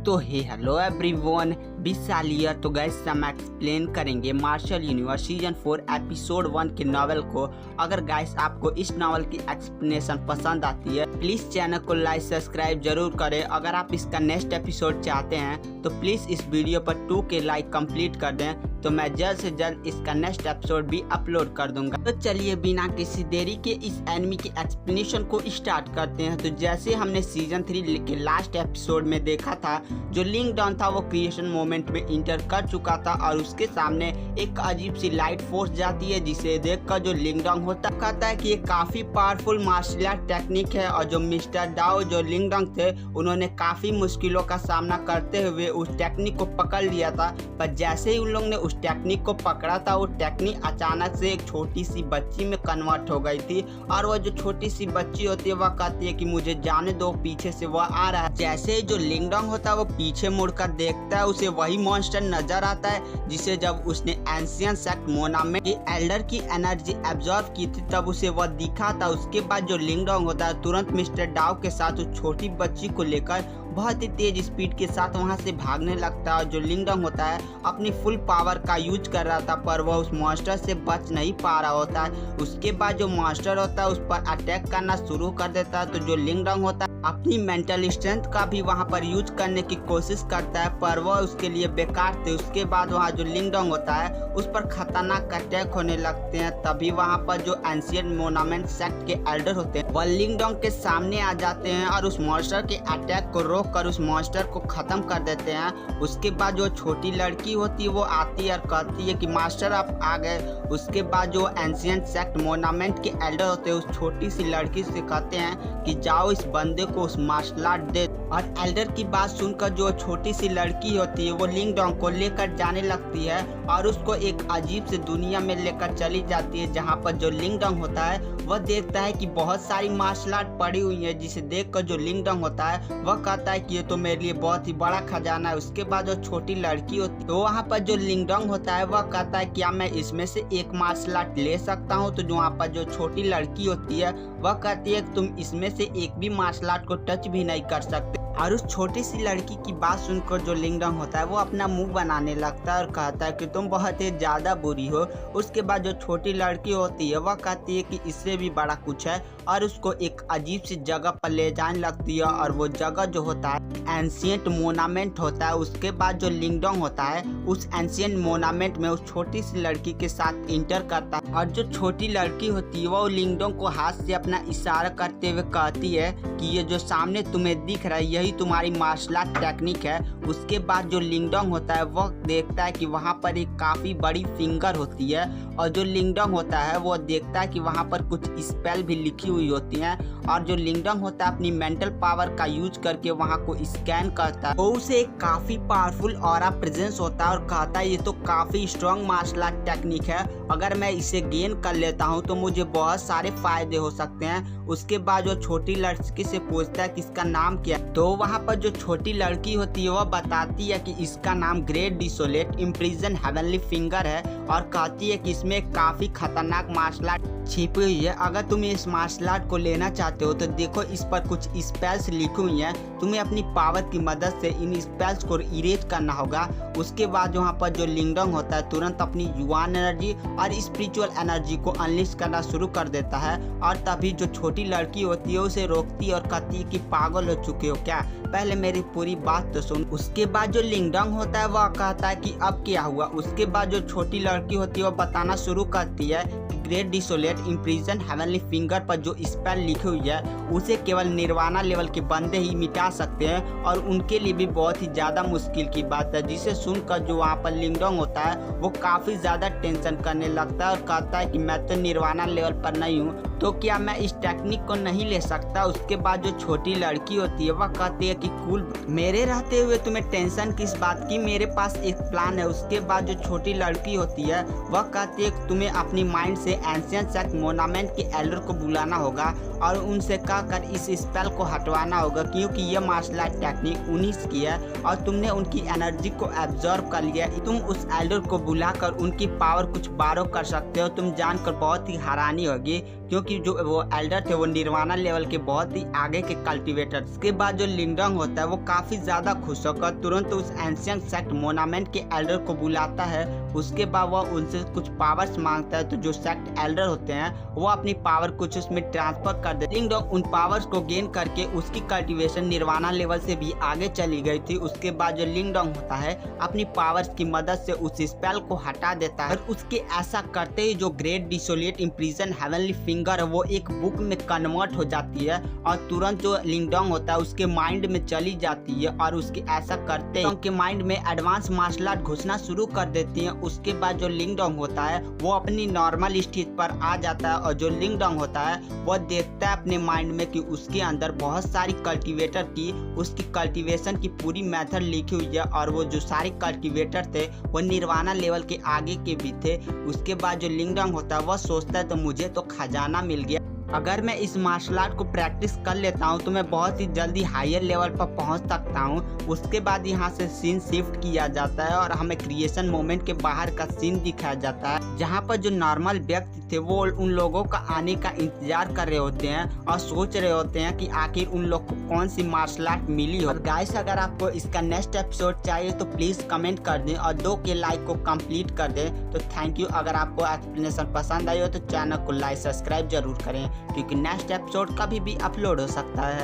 तो hello everyone, 20 साल year. तो गैस हम एक्सप्लेन करेंगे मार्शल यूनिवर्स सीजन 4 एपिसोड 1 के नॉवेल को। अगर गैस आपको इस नॉवेल की एक्सप्लेनेशन पसंद आती है प्लीज़ चैनल को लाइक सब्सक्राइब जरूर करें। अगर आप इसका नेक्स्ट एपिसोड चाहते हैं तो प्लीज़ इस वीडियो पर 2 के लाइक कंप्लीट कर दें, तो मैं जल्द से जल्द इसका नेक्स्ट एपिसोड भी अपलोड कर दूंगा। तो चलिए बिना किसी देरी के इस एनिमी की एक्सप्लेनेशन को स्टार्ट करते हैं। तो जैसे हमने सीजन 3 के लास्ट एपिसोड में देखा था, जो लिंक डाउन था वो क्रिएशन मोमेंट में इंटर कर चुका था और उसके सामने एक अजीब सी लाइट फोर्स जाती है, जिसे देखकर जो लिंक डाउन होता कहता है कि ये काफी पावरफुल मार्शल आर्ट टेक्निक है। और जो मिस्टर डाओ जो लिंक डाउन थे उन्होंने काफी मुश्किलों का सामना करते हुए उस टेक्निक को पकड़ लिया था। पर जैसे ही उन लोग ने उस टेक्निक को पकड़ा था, वो टेक्निक अचानक से एक छोटी सी बच्ची में कन्वर्ट हो गई थी। और वो जो छोटी सी बच्ची होती है वह कहती है कि मुझे जाने दो, पीछे से वह आ रहा है। जैसे ही जो लिंक डाउन होता है वो पीछे मुड़कर देखता है, उसे वही मॉन्स्टर नजर आता है जिसे जब उसने एंशिएंट सेक्ट मोनामेंट के एल्डर की एनर्जी एब्जॉर्ब की थी तब उसे वह दिखा था। उसके बाद जो लिंक डाउन होता है तुरंत मिस्टर डाओ के साथ उस छोटी बच्ची को लेकर बहुत ही तेज स्पीड के साथ वहां से भागने लगता है। जो लिंक डाउन होता है अपनी फुल पावर का यूज कर रहा था, पर वह उस मॉन्स्टर से बच नहीं पा रहा होता है। उसके बाद जो मॉन्स्टर होता है उस पर अटैक करना शुरू कर देता है। तो जो लिंक डाउन होता है अपनी मेंटल स्ट्रेंथ का भी वहां पर यूज करने की कोशिश करता है, पर वह उसके लिए बेकार थे। उसके बाद वहां जो लिंक डाउन होता है उस पर खतरनाक अटैक होने लगते हैं। तभी वहां पर जो एंशिएंट मोनामेंट सेक्ट के एल्डर होते हैं वह लिंक डाउन के सामने आ जाते हैं और उस मॉन्स्टर के अटैक को रोक कर उस मॉन्स्टर को खत्म कर देते हैं। उसके बाद जो छोटी लड़की होती है वो आती है और कहती है कि मास्टर आप आ गए। उसके बाद जो एंशिएंट सेक्ट मोनामेंट के एल्डर होते हैं उस छोटी सी लड़की से कहते हैं कि जाओ इस बंदे को उस मार्शल आर्ट दे। और एल्डर की बात सुनकर जो छोटी सी लड़की होती है वो लिंक डाउन को लेकर जाने लगती है और उसको एक अजीब से दुनिया में लेकर चली जाती है, जहाँ पर जो लिंक डाउन होता है वह देखता है कि बहुत सारी मार्शल आर्ट पड़ी हुई है, जिसे देखकर जो लिंक डाउन होता है वह कहता है कि ये तो मेरे लिए बहुत ही बड़ा खजाना है। उसके बाद जो छोटी लड़की होती है तो वहाँ पर जो लिंक डाउन होता है वह कहता है क्या मैं इसमें से एक मार्शल आर्ट ले सकता हूँ। तो जो वहाँ पर जो छोटी लड़की होती है वह कहती है कि तुम इसमें से एक भी मार्शल आर्ट को टच भी नहीं कर सकते। और उस छोटी सी लड़की की बात सुनकर जो लिंक डाउन होता है वो अपना मुंह बनाने लगता है और कहता है कि तुम बहुत ही ज्यादा बुरी हो। उसके बाद जो छोटी लड़की होती है वह कहती है कि इससे भी बड़ा कुछ है और उसको एक अजीब सी जगह पर ले जाने लगती है और वो जगह जो होता है एंशिएंट मोनामेंट होता है। उसके बाद जो लिंक डाउन होता है उस एंशिएंट मोनामेंट में उस छोटी सी लड़की के साथ इंटर करता है और जो छोटी लड़की होती है वो लिंक डाउन को हाथ से अपना इशारा करते हुए कहती है कि ये जो सामने तुम्हें दिख रहा है यही तुम्हारी मार्शल आर्ट टेक्निक है। उसके बाद जो लिंक डाउन होता है वह देखता है कि वहाँ पर एक काफी बड़ी फिंगर होती है और जो लिंक डाउन होता है वो देखता है कि वहाँ पर कुछ स्पेल भी लिखी हुई होती हैं। और जो लिंक डाउन होता है अपनी मेंटल पावर का यूज करके वहाँ को स्कैन करता है, तो उसे एक काफी पावरफुल ऑरा प्रेजेंस होता है और कहता है ये तो काफी स्ट्रॉन्ग मार्शल आर्ट टेक्निक है, अगर मैं इसे गेन कर लेता हूँ तो मुझे बहुत सारे फायदे हो सकते हैं। उसके बाद जो छोटी लड़की से पूछता है कि इसका नाम क्या है, तो वहाँ पर जो छोटी लड़की होती है वह बताती है कि इसका नाम great desolate imprison heavenly finger है और कहती है कि इसमें काफी खतरनाक मार्शल आर्ट छिपी हुई है। अगर तुम इस मार्शल आर्ट को लेना चाहते हो तो देखो इस पर कुछ स्पेल्स लिखी हुई हैं, तुम्हें अपनी पावर की मदद से इन स्पेल्स को इरेज करना होगा। उसके बाद वहाँ पर जो लिंक डाउन होता है तुरंत अपनी युवान एनर्जी और स्पिरिचुअल एनर्जी को अनलिस्ट करना शुरू कर देता है और तभी जो छोटी लड़की होती है उसे रोकती है और कहती है कि पागल हो चुके हो क्या, पहले मेरी पूरी बात तो सुन। उसके बाद जो लिंक डाउन होता है वह कहता है कि अब क्या हुआ। उसके बाद जो छोटी लड़की होती है वह बताना शुरू करती है कि great desolate imprison heavenly finger पर जो स्पेल लिखी हुई है उसे केवल निर्वाणा लेवल के बंदे ही मिटा सकते हैं और उनके लिए भी बहुत ही ज्यादा मुश्किल की बात है। जिसे सुनकर जो वहाँ पर लिंक डाउन होता है वो काफी ज्यादा टेंशन करने लगता है और कहता है कि मैं तो निर्वाणा लेवल पर नहीं हूँ, तो क्या मैं इस टेक्निक को नहीं ले सकता। उसके बाद जो छोटी लड़की होती है वह कहती है कि कूल, मेरे रहते हुए तुम्हें टेंशन किस बात की, मेरे पास एक प्लान है। उसके बाद जो छोटी लड़की होती है वह कहती है कि तुम्हें अपनी माइंड से एंशिएंट सेक्ट मोनामेंट के एल्डर को बुलाना होगा और उनसे कहकर इस स्पेल को हटवाना होगा, क्योंकि यह मार्शल आर्ट टेक्निक उन्हीं की है और तुमने उनकी एनर्जी को एब्जॉर्ब कर लिया। तुम उस एल्डर को बुलाकर उनकी पावर कुछ बारो कर सकते हो। तुम जानकर बहुत ही हैरानी होगी क्योंकि जो वो एल्डर थे वो निर्वाणा लेवल के बहुत ही आगे के कल्टिवेटर। उसके बाद जो लिंगडोंग होता है वो काफी ज्यादा खुश होकर तुरंत उस एंशिएंट सेक्ट मोनामेंट के एल्डर को बुलाता है। उसके बाद वह उनसे कुछ पावर्स मांगता है, तो जो सेक्ट एल्डर होते हैं वो अपनी पावर कुछ उसमें ट्रांसफर कर देते। लिंगडोंग उन पावर्स को गेन करके उसकी कल्टीवेशन निर्वाणा लेवल से भी आगे चली गई थी। उसके बाद जो लिंगडोंग होता है अपनी पावर्स की मदद से उस स्पेल को हटा देता है और उसके ऐसा करते ही जो ग्रेट डिसोलिएट इम्प्रिजन हेवनली फिंगर है वो एक बुक में कन्वर्ट हो जाती है और तुरंत जो लिंगडोंग होता है उसके माइंड में चली जाती है और उसके ऐसा करते ही उनके माइंड में एडवांस मार्शल आर्ट घुसना शुरू कर देती है। उसके बाद जो लिंगडोंग होता है वो अपनी नॉर्मल स्थिति पर आ जाता है और जो लिंगडोंग होता है वो देखता है अपने माइंड में कि उसके अंदर बहुत सारी कल्टीवेटर की उसकी कल्टीवेशन की पूरी मेथड लिखी हुई है और वो जो सारे कल्टीवेटर थे वो निर्वाणा लेवल के आगे के भी थे। उसके बाद जो लिंगडोंग होता है वह सोचता है तो मुझे तो खजाना मिल गया, अगर मैं इस मार्शल आर्ट को प्रैक्टिस कर लेता हूँ तो मैं बहुत ही जल्दी हायर लेवल पर पहुँच सकता हूँ। उसके बाद यहाँ से सीन शिफ्ट किया जाता है और हमें क्रिएशन मोमेंट के बाहर का सीन दिखाया जाता है, जहाँ पर जो नॉर्मल व्यक्ति थे वो उन लोगों का आने का इंतजार कर रहे होते हैं और सोच रहे होते हैं कि आखिर उन लोग को कौन सी मार्शल आर्ट मिली हो। और गाइस अगर आपको इसका नेक्स्ट एपिसोड चाहिए तो प्लीज़ कमेंट कर दें और 2 के लाइक को कंप्लीट कर दें। तो थैंक यू। अगर आपको एक्सप्लेनेशन पसंद आई हो तो चैनल को लाइक सब्सक्राइब जरूर करें, क्योंकि नेक्स्ट एपिसोड कभी भी अपलोड हो सकता है।